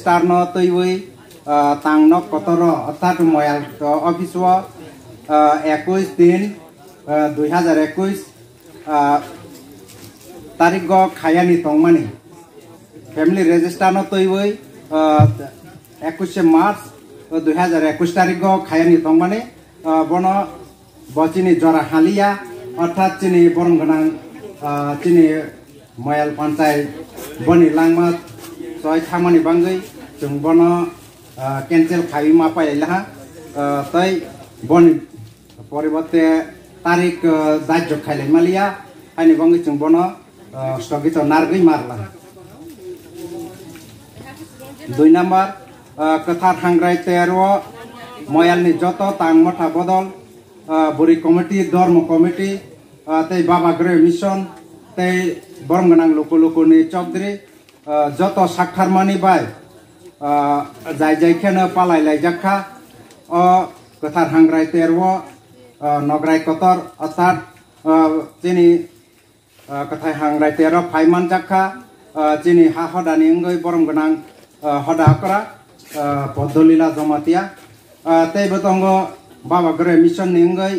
register ন তৈবই তাং ন কতর অর্থাৎ ময়াল অফিস 21/3/2021 তারিখ খায়ানি তংমানি ফ্যামিলি রেজিস্টার ন তৈবই 21 মার্চ 2021 তারিখ খায়ানি তংমানি বন বচিনি জরা হালিয়া অর্থাৎ চিনি বরংগনাং চিনি ময়াল পঞ্চায়েত বনি লাংমা সয় থামানি বাঙ্গै जों बन कैंसिल खाई मा पाइला तै बनि परिवर्ते तारिख दाज्य खाइले मालिया आइनि बांगै जों बन स्थगित नारगै मारला 2 नम्बर कथार हांग्राय तेरो मयालनि जत तां मथा बदल बुरी कमिटी धर्म कमिटी तै बाबा ग्रह मिशन तै बरंगनां लोको लोकोनि चौधरी जत साक्षारमानि बाय जाय जायखेनो पालाय लायजाखा कथार हांग्राय तेरव नगराय कतर अर्थात चिनी कथाय हांग्राय तेरव फाइमान जाखा चिनी हा हदानि अंगै बरंगनां हदाकरा पद्धलीला जमातिया तै बतंग बाबा ग्रह मिशन नि अंगै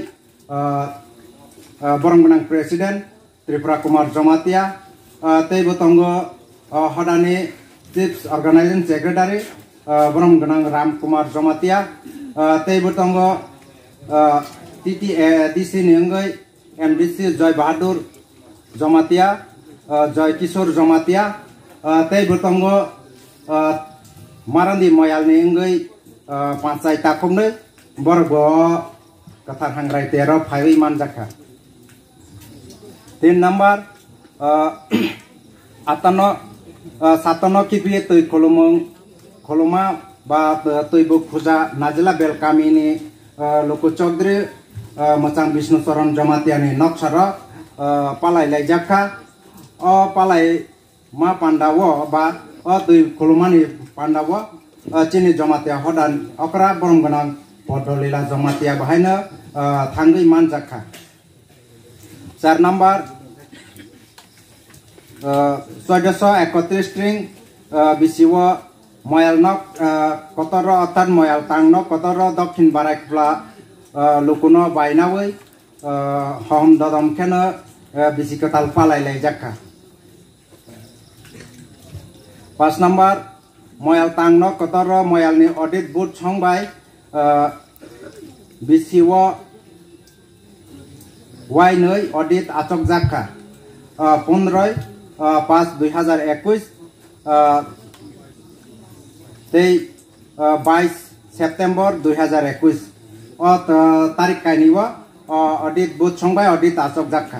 बरंगनां प्रेसिडेंट त्रिपुरा कुमार जमातिया तै बतंग हदानि चीफ ऑर्गेनाइजिंग सेक्रेटरी बरंगनां राम कुमार जमातिया तै बतंग टीसी नि अंगै एमडीसी जय बहादुर जमातिया जय किशोर जमातिया तै बतंग मारांदी मयाल नि अंगै पांचाय ताखुमनै बरग कथार हांग्राय तेरो फाइबै मानजाखा 3 नम्बर सातनो किपिए तै खोलमा बा तैबो खुजा नाजिला बेलकामिनि लोको चौधरी मचां विष्णु चरण जमातियानि नक्सर पालाय लायजाखा पालाय मा पांडाव बा तै खोलमानि पांडाव चिनी जमातिया हदान अकरा बरंगनां पद्धलीला जमातिया बाहायनो थांगै मानजाखा 4 नम्बर 1431 स्ट्रिंग बिसिव मयाल नक कतर अर्थात मयाल तांग न कतर दक्षिण बारायखला लोकुन बायनावै हम ददम खेन बिसिकताल पालाय लायजाखा 5 नम्बर मयाल तांग न कतर मयालनि ऑडिट बुथ संबाय बिसिव वाय नै ऑडिट आचक जाखा 15/5/2021 22 सेप्टेम्बर 2021 तारिख कायनिव ऑडिट बुथ संबाय ऑडिट आचक जाखा